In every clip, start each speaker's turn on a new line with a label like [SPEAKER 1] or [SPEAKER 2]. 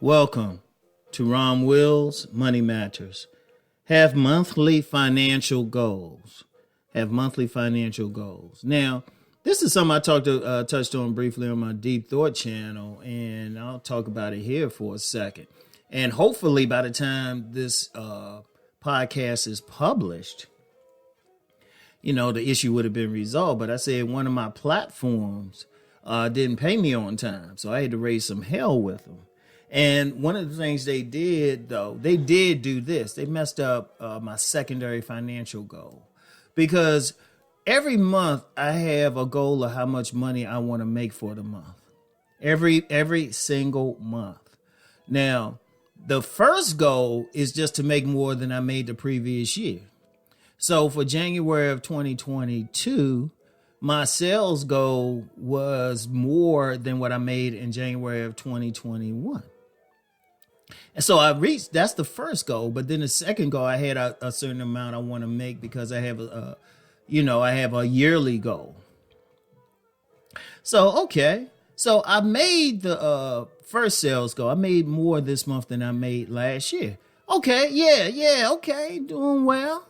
[SPEAKER 1] Welcome to Rom Wills Money Matters. Have monthly financial goals. Now, this is something I touched on briefly on my Deep Thought channel, and I'll talk about it here for a second. And hopefully, by the time this podcast is published, the issue would have been resolved. But I said one of my platforms didn't pay me on time, so I had to raise some hell with them. And one of the things they did, though, they did do this. They messed up my secondary financial goal, because every month I have a goal of how much money I want to make for the month. Every single month. Now, the first goal is just to make more than I made the previous year. So for January of 2022, my sales goal was more than what I made in January of 2021. And so that's the first goal. But then the second goal, I had a certain amount I want to make because I have I have a yearly goal. So, okay. So I made the first sales goal. I made more this month than I made last year. Okay. Yeah. Okay. Doing well.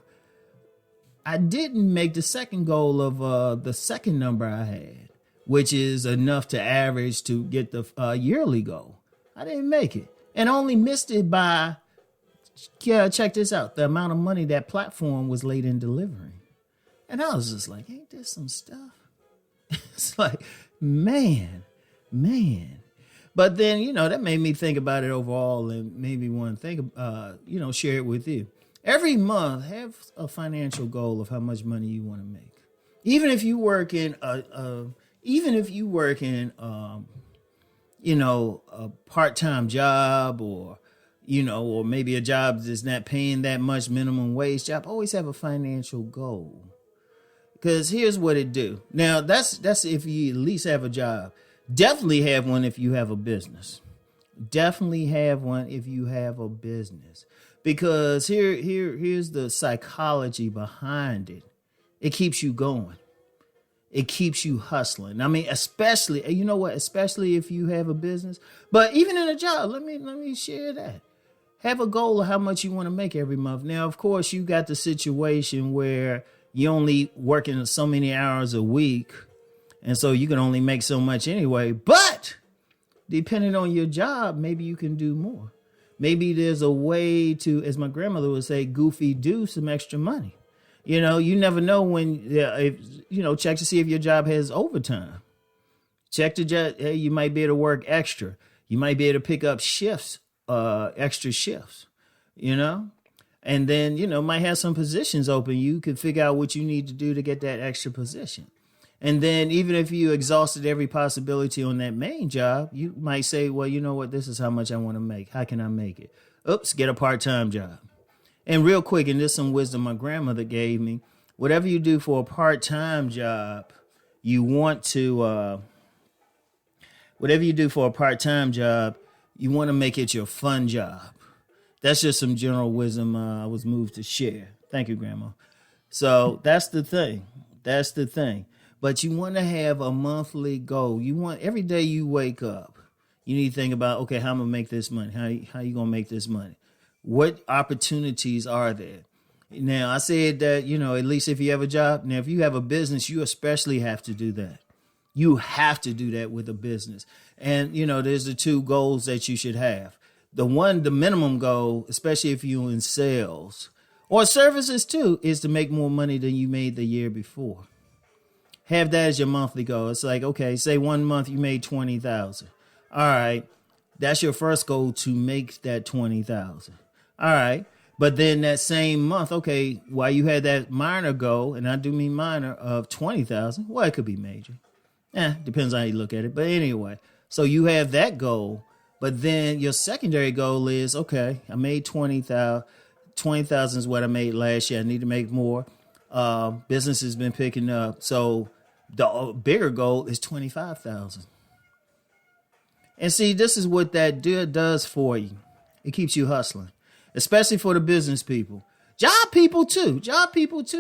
[SPEAKER 1] I didn't make the second goal of the second number I had, which is enough to average to get the yearly goal. I didn't make it. And only missed it by, check this out, the amount of money that platform was late in delivering. And I was just like, ain't this some stuff? It's like, man. But then, that made me think about it overall and made me want to think, share it with you. Every month, have a financial goal of how much money you want to make. Even if you work in a part-time job, or maybe a job that's not paying that much, minimum wage job, always have a financial goal. Because here's what it do. Now, that's if you at least have a job. Definitely have one if you have a business. Because here's the psychology behind it. It keeps you going. It keeps you hustling. I mean, especially if you have a business, but even in a job, let me share that. Have a goal of how much you want to make every month. Now, of course, you got the situation where you only working so many hours a week, and so you can only make so much anyway. But depending on your job, maybe you can do more. Maybe there's a way to, as my grandmother would say, goofy do some extra money. You never know when, check to see if your job has overtime. Check to hey, you might be able to work extra. You might be able to pick up shifts, extra shifts, and then, might have some positions open. You can figure out what you need to do to get that extra position. And then even if you exhausted every possibility on that main job, you might say, well, you know what? This is how much I want to make. How can I make it? Oops, get a part-time job. And real quick, and this is some wisdom my grandmother gave me. Whatever you do for a part-time job, you want to make it your fun job. That's just some general wisdom I was moved to share. Thank you, Grandma. So that's the thing. But you want to have a monthly goal. You want every day you wake up, you need to think about, okay, how I'm going to make this money? How you going to make this money? What opportunities are there? Now, I said that, at least if you have a job. Now, if you have a business, you especially have to do that. You have to do that with a business. And, there's the two goals that you should have. The minimum goal, especially if you're in sales or services too, is to make more money than you made the year before. Have that as your monthly goal. It's like, okay, say 1 month you made $20,000. All right. That's your first goal, to make that $20,000. All right. But then that same month, okay, while you had that minor goal, and I do mean minor, of $20,000, well, it could be major. Depends on how you look at it. But anyway, so you have that goal, but then your secondary goal is, okay, I made $20,000. $20,000 is what I made last year. I need to make more. Business has been picking up. So the bigger goal is $25,000. And see, this is what that does for you. It keeps you hustling, especially for the business people. Job people too,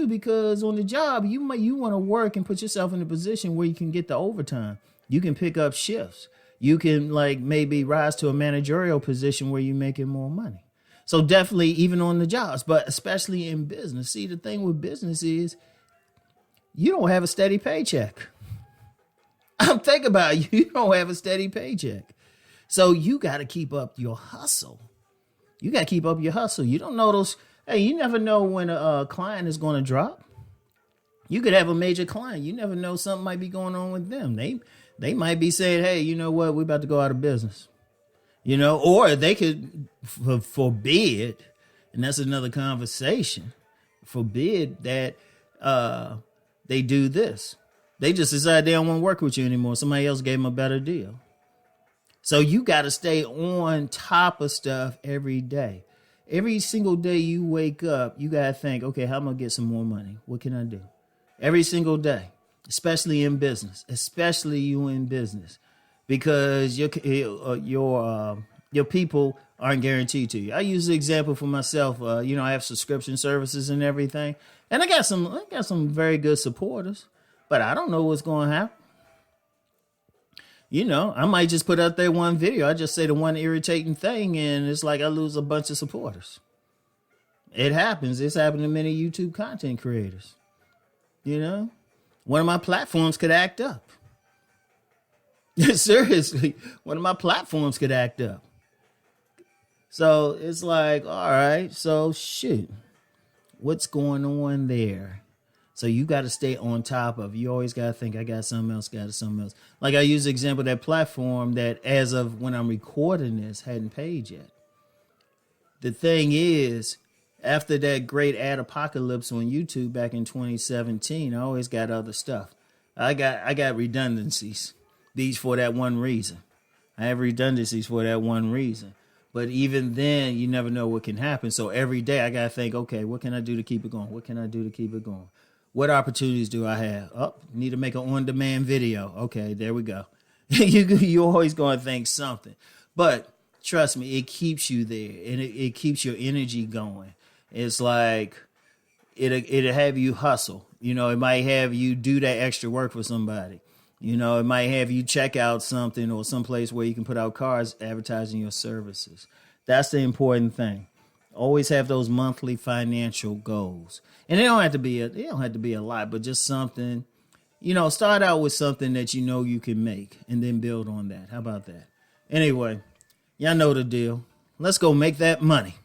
[SPEAKER 1] because on the job, you want to work and put yourself in a position where you can get the overtime. You can pick up shifts. you can like maybe rise to a managerial position where you're making more money. So definitely even on the jobs, but especially in business. See, the thing with business is you don't have a steady paycheck. I'm thinking about it. You don't have a steady paycheck. So you got to keep up your hustle. You got to keep up your hustle. You don't know those. Hey, you never know when a client is going to drop. You could have a major client. You never know, something might be going on with them. They might be saying, hey, you know what? We're about to go out of business. Or they could forbid, and that's another conversation, forbid that they do this. They just decide they don't want to work with you anymore. Somebody else gave them a better deal. So you got to stay on top of stuff every day. Every single day you wake up, you got to think, okay, how am I going to get some more money? What can I do? Every single day, especially in business, because your people aren't guaranteed to you. I use the example for myself. I have subscription services and everything, and I got some very good supporters, but I don't know what's going to happen. I might just put out there one video. I just say the one irritating thing, and it's like I lose a bunch of supporters. It happens. It's happened to many YouTube content creators. One of my platforms could act up. Seriously, one of my platforms could act up. So it's like, all right, so shoot, what's going on there? So you got to stay on top of. You always got to think, I got something else. Like I use the example of that platform that as of when I'm recording this hadn't paid yet. The thing is, after that great ad apocalypse on YouTube back in 2017, I always got other stuff. I got redundancies. These for that one reason. I have redundancies for that one reason. But even then, you never know what can happen. So every day I got to think, okay, what can I do to keep it going? What can I do to keep it going? What opportunities do I have? Oh, need to make an on-demand video. Okay, there we go. You're always going to think something. But trust me, it keeps you there. And it keeps your energy going. It's like it'll have you hustle. It might have you do that extra work for somebody. It might have you check out something or someplace where you can put out cards advertising your services. That's the important thing. Always have those monthly financial goals. And it don't have to be a lot, but just something, start out with something that you can make and then build on that. How about that? Anyway, y'all know the deal. Let's go make that money.